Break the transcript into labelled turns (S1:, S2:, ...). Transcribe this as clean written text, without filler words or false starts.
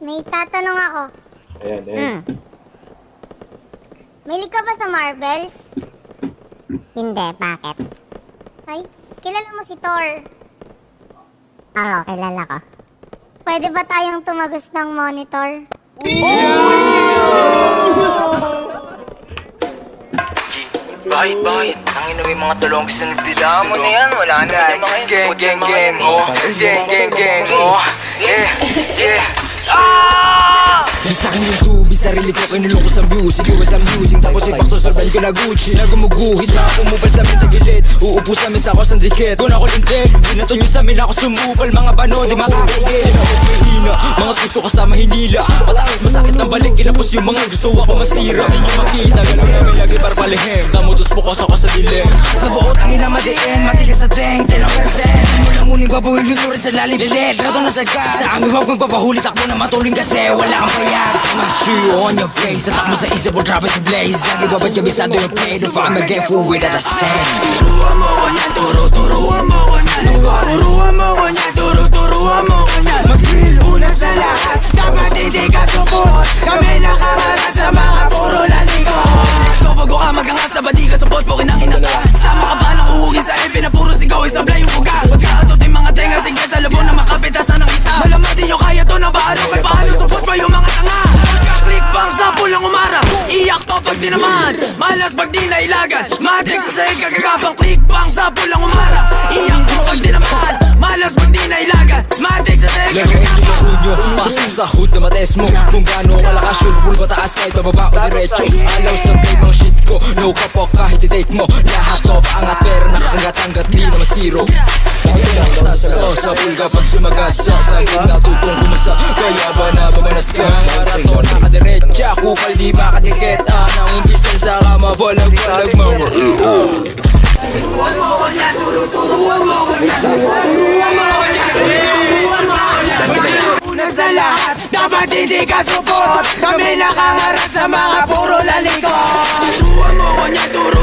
S1: May tatanong ako.
S2: Ayan.
S1: Mahilig ka ba sa marbles?
S3: Hindi, bakit?
S1: Ay, kilala mo si Thor.
S3: Oo, kilala ko.
S1: Pwede ba tayong tumagos ng monitor?
S4: Bakit? Ang ina, may mga tulong gusto nagdila mo na yan. Wala na mga yun. Gang, oh. Gang, oh. Yeah.
S5: Sa akin yung tubig, sarili ko kinulong ko sa music. Iwas ang music, tapos ay paktosolban ko na Gucci. Na gumuguhit na ako mupal sa amin tagilid. Uupo sa amin sa ako sa dikit. Kung ako lintik, binato nyo sa amin ako sumupal. Mga bano, di makakigil. Ako mahina, mga tuso kasama hinila. Patakas masakit ng balik, kinapos yung mga gusto ako masira. Hindi nyo makita, gano'n namin lagi para palihim. Tamutos po kasi ako sa dilim. Nabuot ang ina madiin, matigas sa teng, tinang perden. Mulang muling babuhin yung lurid sa lalim lilit. Rato na sagad, sa amin huwag magpapahulit ako na matuling kasi wala kang payag. I'ma show you on your face. Tatak mo sa isip, we'll drop it to blaze. Lagi babad ka bisado yung play. Don't fuck, I'ma get full with that same. Turuan mo ko niyan, turuan mo ko niyan. Turuan mo ko niyan, turuan mo ko niyan. Mag-drill una sa lahat, dapat hindi ka support. Kami nakaharap sa mga puro lalikot. Bago ka magangas na ba di ka support po kinakina ka. Sama ka ba ng uhugin sa EP na puro sigaw isablay yung buga. Pagkakatot yung mga tenga, sige sa labo na makapitasan ng isa. Malaman din nyo kaya to na paano, kay paano support pa yung mga tanga. Pagka-click bang sa pulang umara, iyak to pag di naman, malas pag di nailagan. Matrix sa sahig kagagapang click bang sa pulang umara, iyak to pag di naman, malas pag di nailagan. Matrix sa sahig lagayin nyo yung nyo, pasok sa hood na mates mo. Kung gaano kalakas sure bull pataas kahit bababa o diretso. Alaw sa play mga shit ko, no kapok kahit i-take mo. Lahat to paangat pero nakakangat-angat di naman zero. Hindi ka nakastas sa pool kapag sumagasa. Sa gitna tutong kumasa, kaya ba nababanas ka? Maraton nakadiretsa, kupal di makadikit. Nang umpisan sa kama, balag-balag mga turuan mo ko niyan, turuan mo ko niyan. Turuan mo ko niyan, turuan mo ko niyan. Una sa lahat, dapat hindi ka support. Kami nakaharap sa mga puro lalikot. Turuan mo ko niyan, turuan